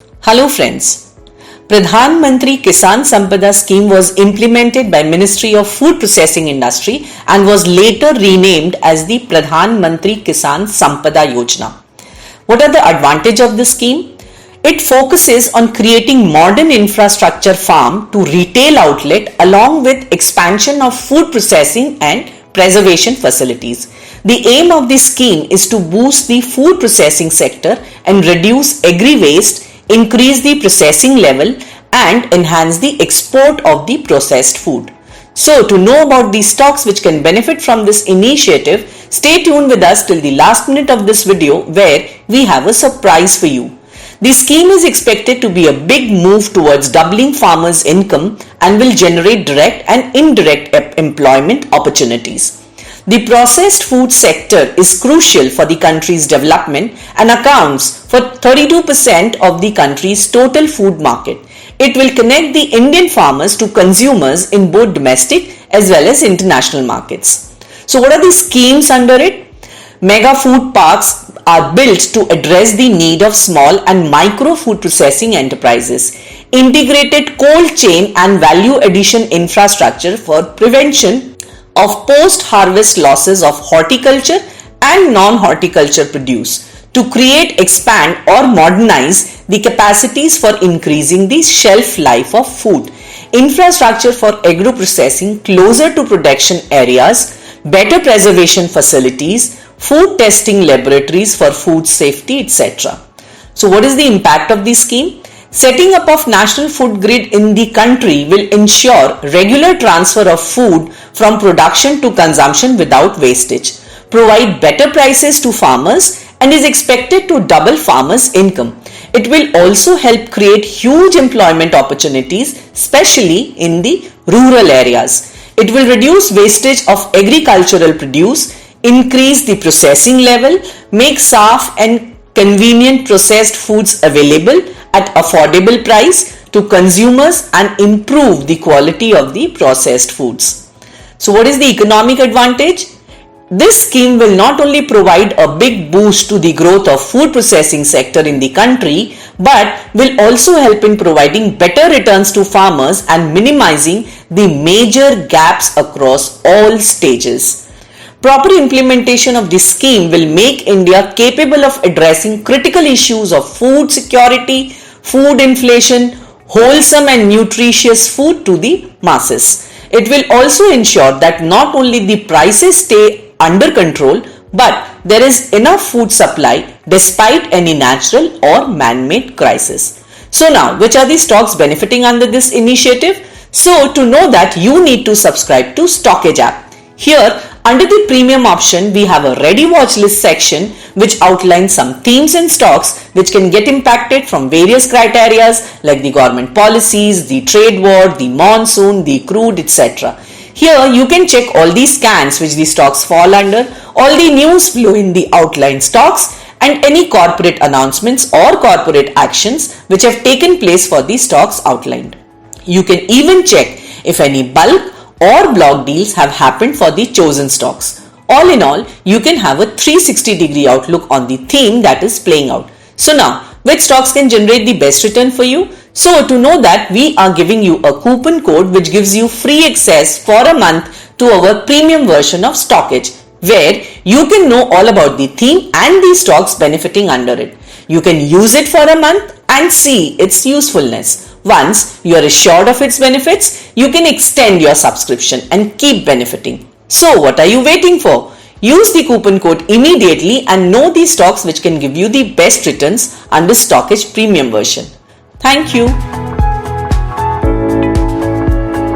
Hello friends. Pradhan Mantri Kisan Sampada scheme was implemented by Ministry of Food Processing Industry and was later renamed as the Pradhan Mantri Kisan Sampada Yojana. What are the advantages of this scheme? It focuses on creating modern infrastructure farm to retail outlet along with expansion of food processing and preservation facilities. The aim of this scheme is to boost the food processing sector and reduce agri waste, increase the processing level and enhance the export of the processed food. So to know about these stocks which can benefit from this initiative, stay tuned with us till the last minute of this video where we have a surprise for you. The scheme is expected to be a big move towards doubling farmers' income and will generate direct and indirect employment opportunities. The processed food sector is crucial for the country's development and accounts for 32% of the country's total food market. It will connect the Indian farmers to consumers in both domestic as well as international markets. So what are the schemes under it? Mega food parks are built to address the need of small and micro food processing enterprises. Integrated cold chain and value addition infrastructure for prevention of post-harvest losses of horticulture and non-horticulture produce to create, expand or modernize the capacities for increasing the shelf life of food. Infrastructure for agro-processing closer to production areas, better preservation facilities, food testing laboratories for food safety, etc. So what is the impact of this scheme? Setting up of national food grid in the country will ensure regular transfer of food from production to consumption without wastage, provide better prices to farmers and is expected to double farmers' income. It will also help create huge employment opportunities, especially in the rural areas. It will reduce wastage of agricultural produce, increase the processing level, make safe and convenient processed foods available at affordable price to consumers and improve the quality of the processed foods. So what is the economic advantage? This scheme will not only provide a big boost to the growth of food processing sector in the country, but will also help in providing better returns to farmers and minimizing the major gaps across all stages. Proper implementation of this scheme will make India capable of addressing critical issues of food security, food inflation, wholesome and nutritious food to the masses. It will also ensure that not only the prices stay under control, but there is enough food supply despite any natural or man-made crisis. So now, which are the stocks benefiting under this initiative? So to know that, you need to subscribe to Stockage app. Here, under the premium option, we have a ready watch list section which outlines some themes and stocks which can get impacted from various criteria like the government policies, the trade war, the monsoon, the crude, etc. Here you can check all the scans which the stocks fall under, all the news flow in the outlined stocks and any corporate announcements or corporate actions which have taken place for the stocks outlined. You can even check if any bulk or block deals have happened for the chosen stocks. All in all, you can have a 360-degree outlook on the theme that is playing out. So now, which stocks can generate the best return for you? So to know that, we are giving you a coupon code which gives you free access for a month to our premium version of Stockage, where you can know all about the theme and the stocks benefiting under it. You can use it for a month and see its usefulness. Once you are assured of its benefits, you can extend your subscription and keep benefiting. So what are you waiting for? Use the coupon code immediately and know the stocks which can give you the best returns under Stockage premium version. Thank you.